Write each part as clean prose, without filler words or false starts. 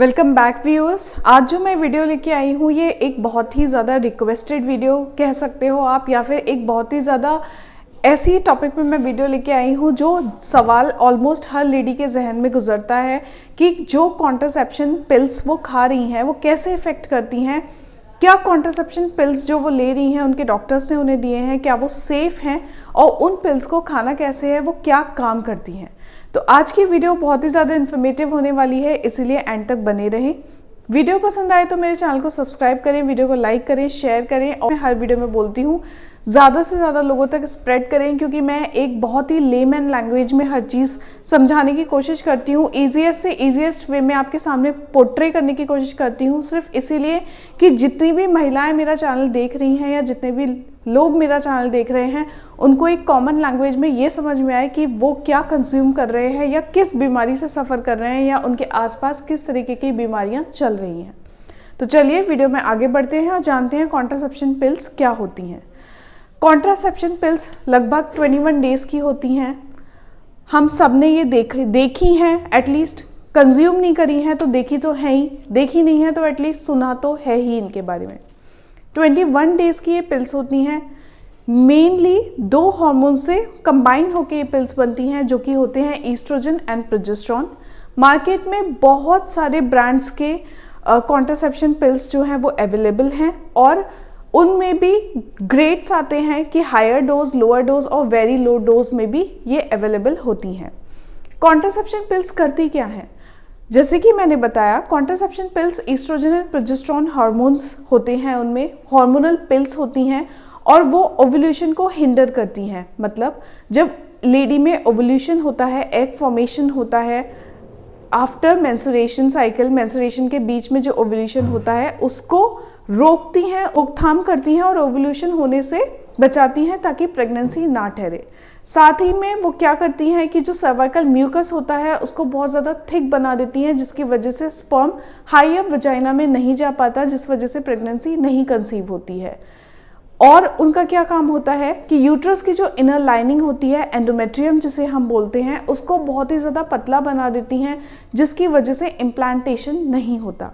Welcome back viewers. आज जो मैं वीडियो लेके आई हूँ ये एक बहुत ही ज़्यादा रिक्वेस्टेड वीडियो कह सकते हो आप, या फिर एक बहुत ही ज़्यादा ऐसी टॉपिक पे मैं वीडियो लेके आई हूँ जो सवाल ऑलमोस्ट हर लेडी के जहन में गुजरता है कि जो कॉन्ट्रासेप्शन पिल्स वो खा रही हैं वो कैसे इफ़ेक्ट करती हैं। क्या कॉन्ट्रासेप्शन पिल्स जो वो ले रही हैं उनके डॉक्टर्स ने उन्हें दिए हैं क्या वो सेफ़ हैं, और उन पिल्स को खाना कैसे है, वो क्या काम करती हैं। तो आज की वीडियो बहुत ही ज़्यादा इन्फॉर्मेटिव होने वाली है, इसीलिए एंड तक बने रहें। वीडियो पसंद आए तो मेरे चैनल को सब्सक्राइब करें, वीडियो को लाइक करें, शेयर करें, और मैं हर वीडियो में बोलती हूँ ज़्यादा से ज़्यादा लोगों तक स्प्रेड करें, क्योंकि मैं एक बहुत ही लेमैन लैंग्वेज में हर चीज़ समझाने की कोशिश करती हूँ। ईजीएस्ट से ईजीएस्ट वे में आपके सामने पोर्ट्रे करने की कोशिश करती हूँ, सिर्फ इसीलिए कि जितनी भी महिलाएं मेरा चैनल देख रही हैं या जितने भी लोग मेरा चैनल देख रहे हैं उनको एक कॉमन लैंग्वेज में ये समझ में आए कि वो क्या कंज्यूम कर रहे हैं या किस बीमारी से सफ़र कर रहे हैं या उनके आसपास किस तरीके की बीमारियां चल रही हैं। तो चलिए वीडियो में आगे बढ़ते हैं और जानते हैं कॉन्ट्रासेप्शन पिल्स क्या होती हैं। कॉन्ट्रासेप्शन पिल्स लगभग 21 डेज़ की होती हैं। हम सब ने ये देखी हैं, एटलीस्ट कंज्यूम नहीं करी हैं तो देखी तो है ही, देखी नहीं है तो एटलीस्ट सुना तो है ही इनके बारे में। 21 डेज़ की ये पिल्स होती हैं। मेनली 2 हार्मोन से कंबाइन होकर ये पिल्स बनती हैं जो कि होते हैं ईस्ट्रोजन एंड प्रोजेस्टेरोन। मार्केट में बहुत सारे ब्रांड्स के कॉन्ट्रासेप्शन पिल्स जो हैं वो अवेलेबल हैं, और उनमें भी ग्रेड्स आते हैं कि हायर डोज, लोअर डोज और वेरी लो डोज में भी ये अवेलेबल होती हैं। कॉन्ट्रासेप्शन पिल्स करती क्या हैं? जैसे कि मैंने बताया, contraception pills oestrogen and progesterone hormones होते हैं, उनमें हार्मोनल पिल्स होती हैं और वो ओव्यूलेशन को हिंडर करती हैं। मतलब जब लेडी में ओव्यूलेशन होता है, एग फॉर्मेशन होता है, आफ्टर मेंस्ट्रुएशन साइकिल, मेंस्ट्रुएशन के बीच में जो ओव्यूलेशन होता है उसको रोकती हैं, रोकथाम करती हैं और ओव्यूलेशन होने से बचाती हैं ताकि प्रेगनेंसी ना ठहरे। साथ ही में वो क्या करती हैं कि जो सर्वाइकल म्यूकस होता है उसको बहुत ज़्यादा थिक बना देती हैं, जिसकी वजह से स्पर्म हाई अप वजाइना में नहीं जा पाता, जिस वजह से प्रेगनेंसी नहीं कंसीव होती है। और उनका क्या काम होता है कि यूट्रस की जो इनर लाइनिंग होती है, एंडोमेट्रियम जिसे हम बोलते हैं, उसको बहुत ही ज़्यादा पतला बना देती हैं, जिसकी वजह से इम्प्लांटेशन नहीं होता।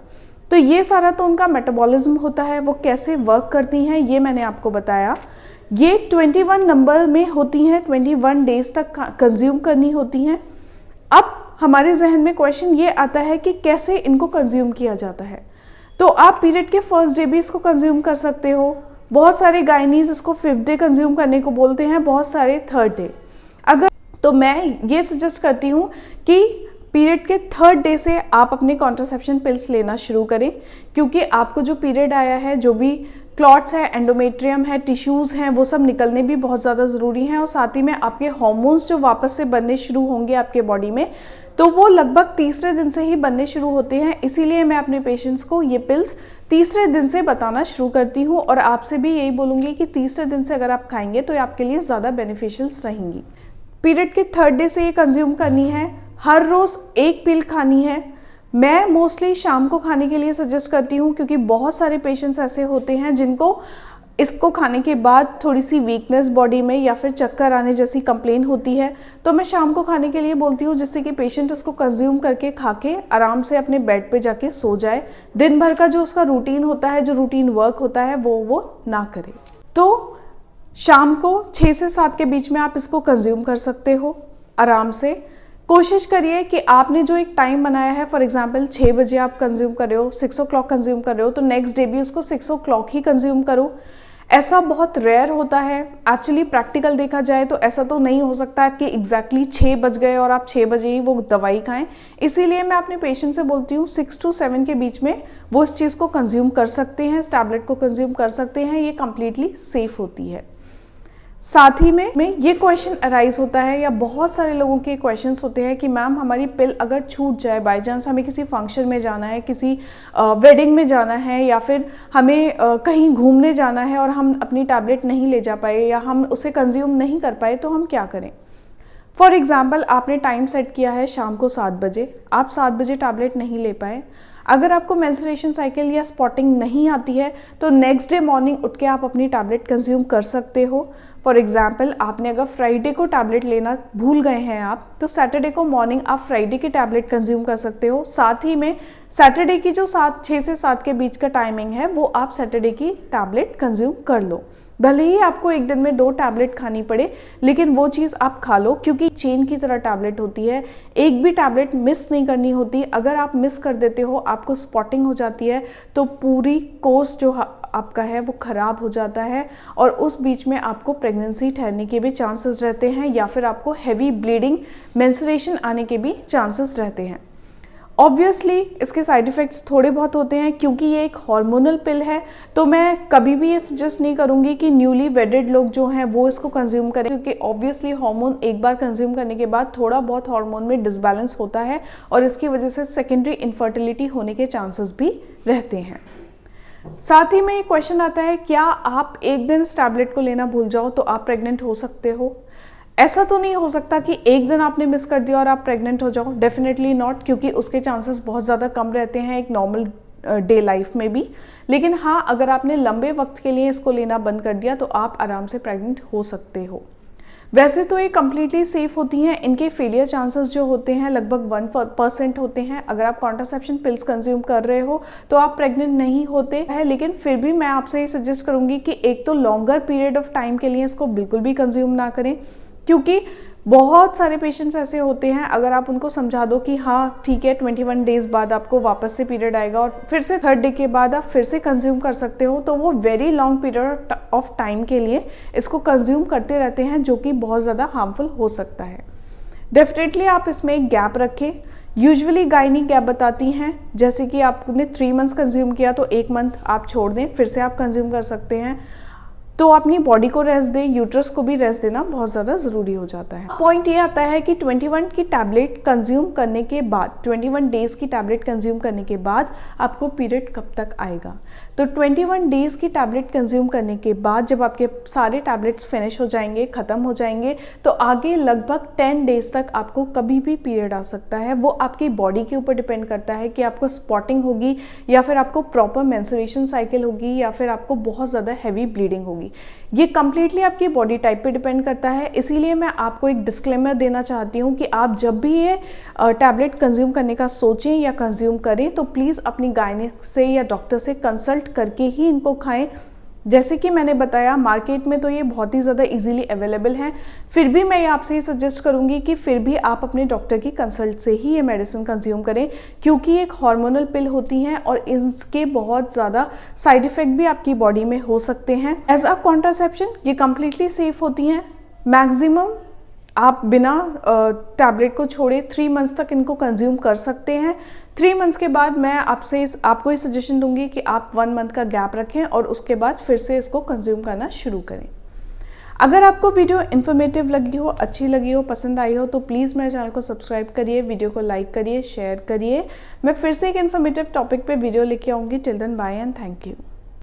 तो ये सारा तो उनका मेटाबॉलिज्म होता है। वो कैसे वर्क करती हैं ये मैंने आपको बताया। ये 21 नंबर में होती हैं, 21 डेज तक कंज्यूम करनी होती हैं। अब हमारे जहन में क्वेश्चन ये आता है कि कैसे इनको कंज्यूम किया जाता है। तो आप पीरियड के फर्स्ट डे भी इसको कंज्यूम कर सकते हो। बहुत सारे गायनीज इसको 5th डे कंज्यूम करने को बोलते हैं, बहुत सारे 3rd डे। अगर तो मैं ये सजेस्ट करती हूँ कि पीरियड के 3rd डे से आप अपने कॉन्ट्रासेप्शन पिल्स लेना शुरू करें, क्योंकि आपको जो पीरियड आया है, जो भी क्लॉट्स है, एंडोमेट्रियम है, टिश्यूज़ हैं, वो सब निकलने भी बहुत ज़्यादा ज़रूरी हैं। और साथ ही में आपके हार्मोन्स जो वापस से बनने शुरू होंगे आपके बॉडी में, तो वो लगभग 3रे दिन से ही बनने शुरू होते हैं। इसीलिए मैं अपने पेशेंट्स को ये पिल्स 3रे दिन से बताना शुरू करती हूँ, और आपसे भी यही बोलूँगी कि 3रे दिन से अगर आप खाएंगे तो ये आपके लिए ज़्यादा बेनिफिशियल्स रहेंगी। पीरियड के 3rd डे से ये कंज्यूम करनी है। हर रोज़ 1 पिल खानी है। मैं मोस्टली शाम को खाने के लिए सजेस्ट करती हूँ, क्योंकि बहुत सारे पेशेंट्स ऐसे होते हैं जिनको इसको खाने के बाद थोड़ी सी वीकनेस बॉडी में या फिर चक्कर आने जैसी कंप्लेन होती है। तो मैं शाम को खाने के लिए बोलती हूँ, जिससे कि पेशेंट उसको कंज्यूम करके खा के आराम से अपने बेड पे जाके सो जाए। दिन भर का जो उसका रूटीन होता है, जो रूटीन वर्क होता है, वो ना करे। तो शाम को 6 से 7 के बीच में आप इसको कंज्यूम कर सकते हो आराम से। कोशिश करिए कि आपने जो एक टाइम बनाया है, फॉर एग्जांपल 6 बजे आप कंज्यूम कर रहे हो, 6 o'clock कंज्यूम कर रहे हो, तो नेक्स्ट डे भी उसको 6 o'clock ही कंज्यूम करो। ऐसा बहुत रेयर होता है। एक्चुअली प्रैक्टिकल देखा जाए तो ऐसा तो नहीं हो सकता कि एग्जैक्टली 6 बज गए और आप 6 बजे ही वो दवाई खाएं। इसीलिए मैं अपने पेशेंट से बोलती हूँ 6 to 7 के बीच में वो इस चीज़ को कंज्यूम कर सकते हैं, इस टैबलेट को कंज्यूम कर सकते हैं। ये कम्प्लीटली सेफ होती है। साथ ही में ये क्वेश्चन अराइज होता है, या बहुत सारे लोगों के क्वेश्चंस होते हैं कि मैम हमारी पिल अगर छूट जाए, बाय चांस हमें किसी फंक्शन में जाना है, किसी वेडिंग में जाना है, या फिर हमें कहीं घूमने जाना है और हम अपनी टैबलेट नहीं ले जा पाए या हम उसे कंज्यूम नहीं कर पाए, तो हम क्या करें। फॉर एग्जाम्पल आपने टाइम सेट किया है शाम को 7 बजे, आप 7 बजे टैबलेट नहीं ले पाए, अगर आपको मेंस्ट्रुएशन साइकिल या स्पॉटिंग नहीं आती है तो नेक्स्ट डे मॉर्निंग उठ के आप अपनी टैबलेट कंज्यूम कर सकते हो। फॉर एग्जाम्पल आपने अगर फ्राइडे को टैबलेट लेना भूल गए हैं आप, तो सैटरडे को मॉर्निंग आप फ्राइडे की टैबलेट कंज्यूम कर सकते हो। साथ ही में सैटरडे की जो 6 से 7 के बीच का टाइमिंग है वो आप सैटरडे की टैबलेट कंज्यूम कर लो। भले ही आपको एक दिन में 2 टैबलेट खानी पड़े, लेकिन वो चीज़ आप खा लो, क्योंकि चेन की तरह टैबलेट होती है, एक भी टैबलेट मिस नहीं करनी होती। अगर आप मिस कर देते हो, आपको स्पॉटिंग हो जाती है, तो पूरी कोर्स जो आपका है वो ख़राब हो जाता है और उस बीच में आपको प्रेगनेंसी ठहरने के भी चांसेस रहते हैं, या फिर आपको हैवी ब्लीडिंग, मेंस्ट्रुएशन आने के भी चांसेस रहते हैं। ऑब्वियसली इसके साइड इफ़ेक्ट्स थोड़े बहुत होते हैं, क्योंकि ये एक हार्मोनल पिल है, तो मैं कभी भी ये सजेस्ट नहीं करूँगी कि न्यूली वेडेड लोग जो हैं वो इसको कंज्यूम करें, क्योंकि ऑब्वियसली हार्मोन एक बार कंज्यूम करने के बाद थोड़ा बहुत हार्मोन में डिसबैलेंस होता है और इसकी वजह से सेकेंडरी इनफर्टिलिटी होने के चांसेस भी रहते हैं। साथ ही में एक क्वेश्चन आता है, क्या आप एक दिन इस टैबलेट को लेना भूल जाओ तो आप प्रेग्नेंट हो सकते हो? ऐसा तो नहीं हो सकता कि एक दिन आपने मिस कर दिया और आप प्रेग्नेंट हो जाओ, डेफिनेटली नॉट, क्योंकि उसके चांसेस बहुत ज़्यादा कम रहते हैं एक नॉर्मल डे लाइफ में भी। लेकिन हाँ, अगर आपने लंबे वक्त के लिए इसको लेना बंद कर दिया तो आप आराम से प्रेग्नेंट हो सकते हो। वैसे तो ये कम्प्लीटली सेफ होती हैं, इनके फेलियर चांसेस जो होते हैं लगभग 1% होते हैं। अगर आप कॉन्ट्रासेप्शन पिल्स कंज्यूम कर रहे हो तो आप प्रेग्नेंट नहीं होते हैं, लेकिन फिर भी मैं आपसे ये सजेस्ट करूँगी कि एक तो लॉन्गर पीरियड ऑफ टाइम के लिए इसको बिल्कुल भी कंज्यूम ना करें, क्योंकि बहुत सारे पेशेंट्स ऐसे होते हैं, अगर आप उनको समझा दो कि हाँ ठीक है 21 डेज़ बाद आपको वापस से पीरियड आएगा और फिर से 3rd डे के बाद आप फिर से कंज्यूम कर सकते हो, तो वो very long period of time के लिए इसको कंज्यूम करते रहते हैं, जो कि बहुत ज़्यादा हार्मफुल हो सकता है। डेफिनेटली आप इसमें एक गैप रखें। यूजुअली गायनी गैप बताती हैं, जैसे कि आपने 3 मंथ्स कंज्यूम किया तो 1 मंथ आप छोड़ दें, फिर से आप कंज्यूम कर सकते हैं। तो अपनी बॉडी को रेस्ट दें, यूट्रस को भी रेस्ट देना बहुत ज़्यादा ज़रूरी हो जाता है। पॉइंट ये आता है कि 21 की टैबलेट कंज्यूम करने के बाद, 21 डेज़ की टैबलेट कंज्यूम करने के बाद आपको पीरियड कब तक आएगा? तो 21 डेज़ की टैबलेट कंज्यूम करने के बाद जब आपके सारे टैबलेट्स फिनिश हो जाएंगे, ख़त्म हो जाएंगे, तो आगे लगभग 10 डेज़ तक आपको कभी भी पीरियड आ सकता है। वो आपकी बॉडी के ऊपर डिपेंड करता है कि आपको स्पॉटिंग होगी, या फिर आपको प्रॉपर मेंस्ट्रुएशन साइकिल होगी, या फिर आपको बहुत ज़्यादा हैवी ब्लीडिंग होगी। ये कंप्लीटली आपकी बॉडी टाइप पे डिपेंड करता है। इसीलिए मैं आपको एक डिस्क्लेमर देना चाहती हूँ कि आप जब भी ये टैबलेट कंज्यूम करने का सोचें या कंज्यूम करें तो प्लीज़ अपनी गायनिक से या डॉक्टर से कंसल्ट करके ही इनको खाएं। जैसे कि मैंने बताया, मार्केट में तो ये बहुत ही ज़्यादा इजीली अवेलेबल हैं, फिर भी मैं आपसे ये सजेस्ट करूँगी कि फिर भी आप अपने डॉक्टर की कंसल्ट से ही ये मेडिसिन कंज्यूम करें, क्योंकि एक हार्मोनल पिल होती हैं और इसके बहुत ज़्यादा साइड इफ़ेक्ट भी आपकी बॉडी में हो सकते हैं। एज अ कॉन्ट्रासेप्शन ये कम्प्लीटली सेफ होती हैं। मैक्सिमम आप बिना टैबलेट को छोड़े 3 मंथ्स तक इनको कंज्यूम कर सकते हैं। 3 मंथ्स के बाद मैं आपको ये सजेशन दूंगी कि आप 1 मंथ का गैप रखें और उसके बाद फिर से इसको कंज्यूम करना शुरू करें। अगर आपको वीडियो इन्फॉर्मेटिव लगी हो, अच्छी लगी हो, पसंद आई हो, तो प्लीज़ मेरे चैनल को सब्सक्राइब करिए, वीडियो को लाइक करिए, शेयर करिए। मैं फिर से एक इन्फॉर्मेटिव टॉपिक पे वीडियो लेके आऊँगी। Till then bye and thank you.